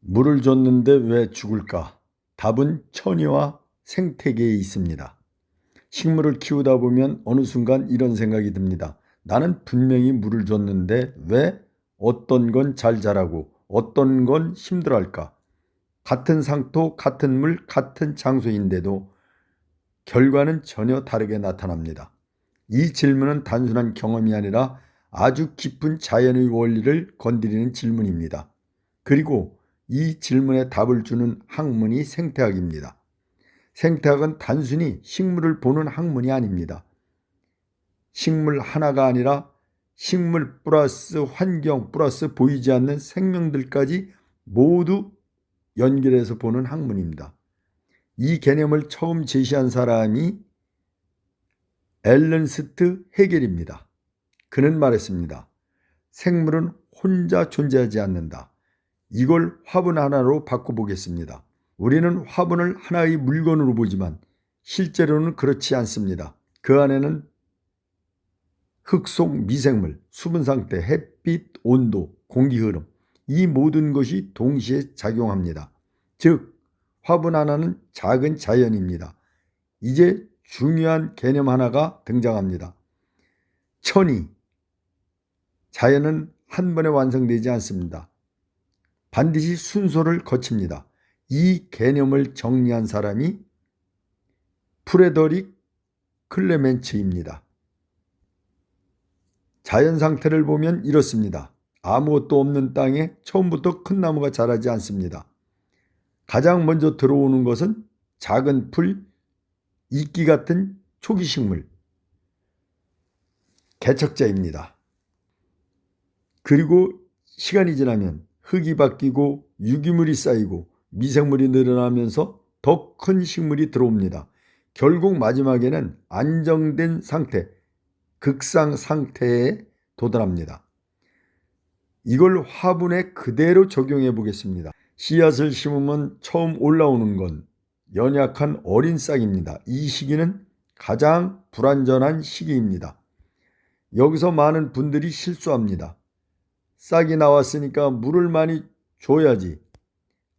물을 줬는데 왜 죽을까? 답은 천이와 생태계에 있습니다. 식물을 키우다 보면 어느 순간 이런 생각이 듭니다. 나는 분명히 물을 줬는데 왜 어떤 건 잘 자라고 어떤 건 힘들어할까? 같은 상토, 같은 물, 같은 장소인데도 결과는 전혀 다르게 나타납니다. 이 질문은 단순한 경험이 아니라 아주 깊은 자연의 원리를 건드리는 질문입니다. 그리고 이 질문에 답을 주는 학문이 생태학입니다. 생태학은 단순히 식물을 보는 학문이 아닙니다. 식물 하나가 아니라 식물 플러스 환경 플러스 보이지 않는 생명들까지 모두 연결해서 보는 학문입니다. 이 개념을 처음 제시한 사람이 앨런스트 헤겔입니다. 그는 말했습니다. 생물은 혼자 존재하지 않는다. 이걸 화분 하나로 바꿔보겠습니다. 우리는 화분을 하나의 물건으로 보지만 실제로는 그렇지 않습니다. 그 안에는 흙 속 미생물, 수분 상태, 햇빛, 온도, 공기 흐름, 이 모든 것이 동시에 작용합니다. 즉, 화분 하나는 작은 자연입니다. 이제 중요한 개념 하나가 등장합니다. 천이. 자연은 한 번에 완성되지 않습니다. 반드시 순서를 거칩니다. 이 개념을 정리한 사람이 프레더릭 클레멘츠입니다. 자연 상태를 보면 이렇습니다. 아무것도 없는 땅에 처음부터 큰 나무가 자라지 않습니다. 가장 먼저 들어오는 것은 작은 풀, 이끼 같은 초기 식물, 개척자입니다. 그리고 시간이 지나면 흙이 바뀌고 유기물이 쌓이고 미생물이 늘어나면서 더 큰 식물이 들어옵니다. 결국 마지막에는 안정된 상태, 극상 상태에 도달합니다. 이걸 화분에 그대로 적용해 보겠습니다. 씨앗을 심으면 처음 올라오는 건 연약한 어린 싹입니다. 이 시기는 가장 불완전한 시기입니다. 여기서 많은 분들이 실수합니다. 싹이 나왔으니까 물을 많이 줘야지.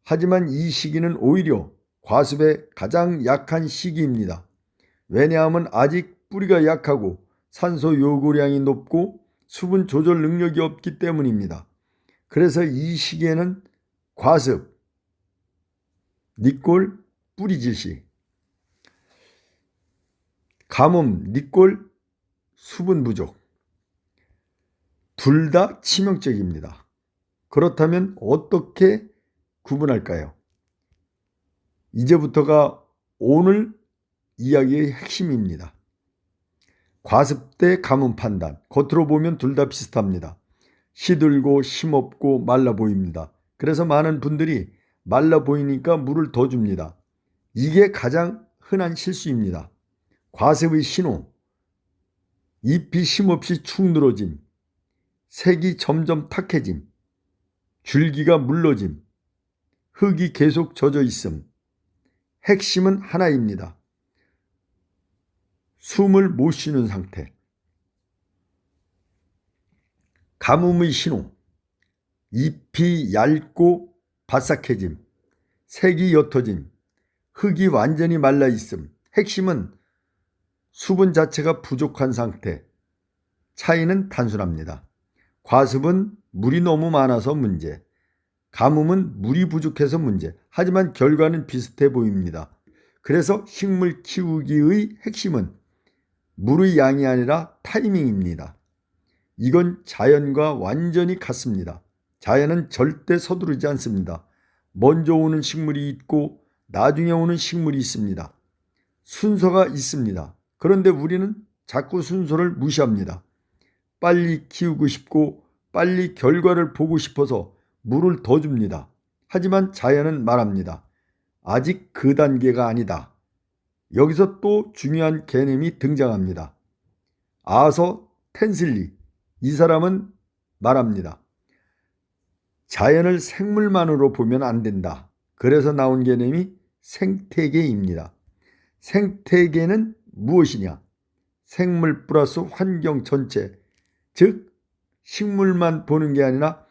하지만 이 시기는 오히려 과습의 가장 약한 시기입니다. 왜냐하면 아직 뿌리가 약하고 산소 요구량이 높고 수분 조절 능력이 없기 때문입니다. 그래서 이 시기에는 과습, 니꼴, 뿌리 질식, 가뭄, 니꼴, 수분 부족, 둘 다 치명적입니다. 그렇다면 어떻게 구분할까요? 이제부터가 오늘 이야기의 핵심입니다. 과습 때 가뭄 판단. 겉으로 보면 둘 다 비슷합니다. 시들고 힘없고 말라 보입니다. 그래서 많은 분들이 말라 보이니까 물을 더 줍니다. 이게 가장 흔한 실수입니다. 과습의 신호. 잎이 힘없이 축 늘어짐. 색이 점점 탁해짐. 줄기가 물러짐. 흙이 계속 젖어 있음. 핵심은 하나입니다. 숨을 못 쉬는 상태. 가뭄의 신호. 잎이 얇고 바삭해짐. 색이 옅어짐. 흙이 완전히 말라 있음. 핵심은 수분 자체가 부족한 상태. 차이는 단순합니다. 과습은 물이 너무 많아서 문제. 가뭄은 물이 부족해서 문제. 하지만 결과는 비슷해 보입니다. 그래서 식물 키우기의 핵심은 물의 양이 아니라 타이밍입니다. 이건 자연과 완전히 같습니다. 자연은 절대 서두르지 않습니다. 먼저 오는 식물이 있고 나중에 오는 식물이 있습니다. 순서가 있습니다. 그런데 우리는 자꾸 순서를 무시합니다. 빨리 키우고 싶고 빨리 결과를 보고 싶어서 물을 더 줍니다. 하지만 자연은 말합니다. 아직 그 단계가 아니다. 여기서 또 중요한 개념이 등장합니다. 아서 텐슬리, 이 사람은 말합니다. 자연을 생물만으로 보면 안 된다. 그래서 나온 개념이 생태계입니다. 생태계는 무엇이냐? 생물 플러스 환경 전체, 즉 식물만 보는 게 아니라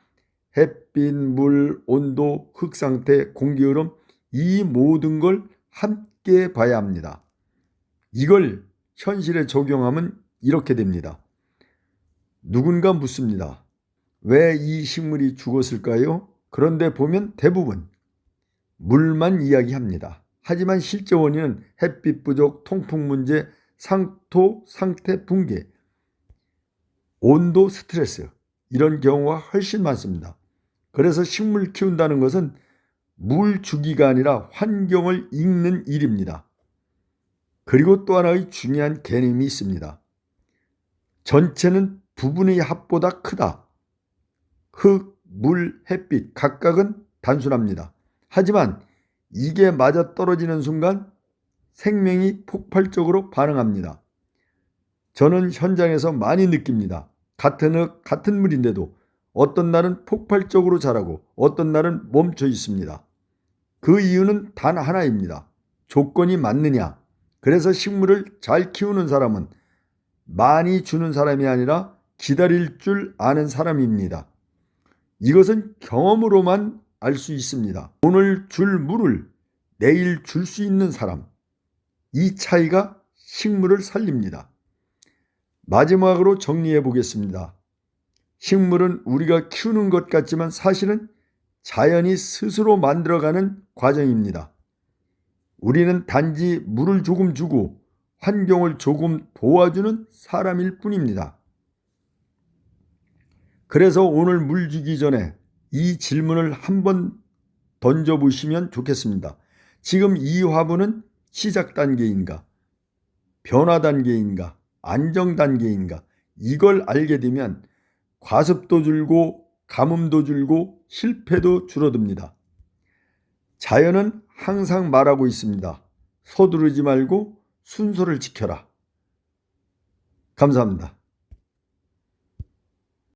햇빛, 물, 온도, 흙 상태, 공기 흐름, 이 모든 걸 함께 봐야 합니다. 이걸 현실에 적용하면 이렇게 됩니다. 누군가 묻습니다. 왜 이 식물이 죽었을까요? 그런데 보면 대부분 물만 이야기합니다. 하지만 실제 원인은 햇빛 부족, 통풍 문제, 상토 상태 붕괴, 온도 스트레스, 이런 경우가 훨씬 많습니다. 그래서 식물 키운다는 것은 물 주기가 아니라 환경을 읽는 일입니다. 그리고 또 하나의 중요한 개념이 있습니다. 전체는 부분의 합보다 크다. 흙, 물, 햇빛 각각은 단순합니다. 하지만 이게 맞아떨어지는 순간 생명이 폭발적으로 반응합니다. 저는 현장에서 많이 느낍니다. 같은 흙, 같은 물인데도 어떤 날은 폭발적으로 자라고 어떤 날은 멈춰 있습니다. 그 이유는 단 하나입니다. 조건이 맞느냐. 그래서 식물을 잘 키우는 사람은 많이 주는 사람이 아니라 기다릴 줄 아는 사람입니다. 이것은 경험으로만 알 수 있습니다. 오늘 줄 물을 내일 줄 수 있는 사람. 이 차이가 식물을 살립니다. 마지막으로 정리해 보겠습니다. 식물은 우리가 키우는 것 같지만 사실은 자연이 스스로 만들어가는 과정입니다. 우리는 단지 물을 조금 주고 환경을 조금 도와주는 사람일 뿐입니다. 그래서 오늘 물 주기 전에 이 질문을 한번 던져보시면 좋겠습니다. 지금 이 화분은 시작 단계인가? 변화 단계인가? 안정 단계인가? 이걸 알게 되면 과습도 줄고 가뭄도 줄고 실패도 줄어듭니다. 자연은 항상 말하고 있습니다. 서두르지 말고 순서를 지켜라. 감사합니다.